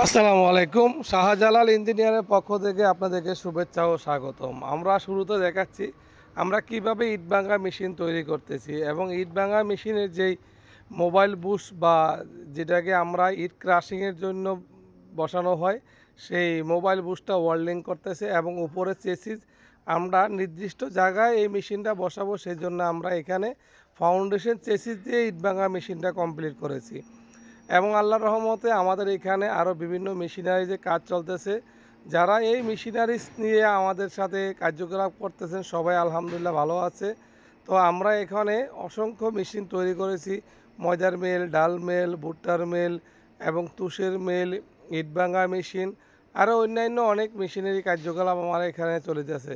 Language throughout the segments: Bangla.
আসসালামু আলাইকুম। শাহজালাল ইঞ্জিনিয়ারের পক্ষ থেকে আপনাদেরকে শুভেচ্ছা ও স্বাগতম। আমরা শুরুতে দেখাচ্ছি আমরা কিভাবে ইটভাঙা মেশিন তৈরি করতেছি এবং ইটভাঙা মেশিনের যেই মোবাইল বুশ বা যেটাকে আমরা ইট ক্রাশিংয়ের জন্য বসানো হয় সেই মোবাইল বুশটা ওয়েল্ডিং করতেছে এবং উপরে চেসিস আমরা নির্দিষ্ট জায়গায় এই মেশিনটা বসাবো, সেই জন্য আমরা এখানে ফাউন্ডেশন চেসিস দিয়ে ইটভাঙা মেশিনটা কমপ্লিট করেছি। এবং আল্লাহর রহমতে আমাদের এখানে আরও বিভিন্ন মেশিনারিজে কাজ চলতেছে। যারা এই মেশিনারিজ নিয়ে আমাদের সাথে কার্যকলাপ করতেছেন সবাই আলহামদুলিল্লাহ ভালো আছে। তো আমরা এখানে অসংখ্য মেশিন তৈরি করেছি, ময়দার মিল, ডাল মিল, ভুট্টার মিল এবং তুষের মিল, ইটভাঙা মেশিন, আরও অন্যান্য অনেক মেশিনারি কার্যকলাপ আমার এখানে চলিতেছে।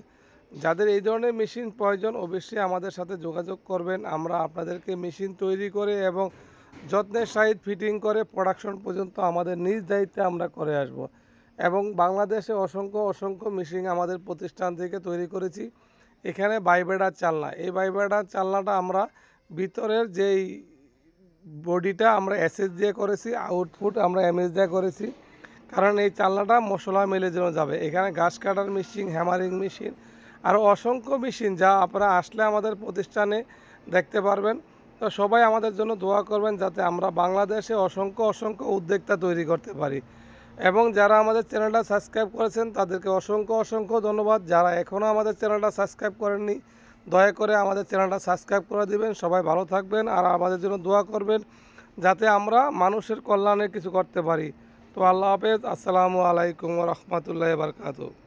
যাদের এই ধরনের মেশিন প্রয়োজন অবশ্যই আমাদের সাথে যোগাযোগ করবেন। আমরা আপনাদেরকে মেশিন তৈরি করে এবং যত্নের সহিত ফিটিং করে প্রোডাকশন পর্যন্ত আমাদের নিজ দায়িত্বে আমরা করে আসব। এবং বাংলাদেশে অসংখ্য অসংখ্য মেশিন আমাদের প্রতিষ্ঠান থেকে তৈরি করেছি। এখানে বাইবেডার চালনা, এই বাইবেডার চালনাটা আমরা ভিতরের যেই বডিটা আমরা এসএস দিয়ে করেছি, আউটপুট আমরা এমএস দিয়ে করেছি, কারণ এই চালনাটা মশলা মেলে যেন যাবে। এখানে ঘাস কাটার মেশিন, হ্যামারিং মেশিন, আর অসংখ্য মেশিন যা আপনারা আসলে আমাদের প্রতিষ্ঠানে দেখতে পারবেন। তো সবাই আমাদের জন্য দোয়া করবেন যাতে আমরা বাংলাদেশে অসংখ্য অসংখ্য উদ্যোক্তা তৈরি করতে পারি। এবং যারা আমাদের চ্যানেলটা সাবস্ক্রাইব করেছেন তাদেরকে অসংখ্য অসংখ্য ধন্যবাদ। যারা এখনও আমাদের চ্যানেলটা সাবস্ক্রাইব করেননি দয়া করে আমাদের চ্যানেলটা সাবস্ক্রাইব করে দিবেন। সবাই ভালো থাকবেন আর আমাদের জন্য দোয়া করবেন যাতে আমরা মানুষের কল্যাণে কিছু করতে পারি। তো আল্লাহ হাফেজ। আসসালামু আলাইকুম ওয়া রাহমাতুল্লাহি ওয়া বারাকাতুহু।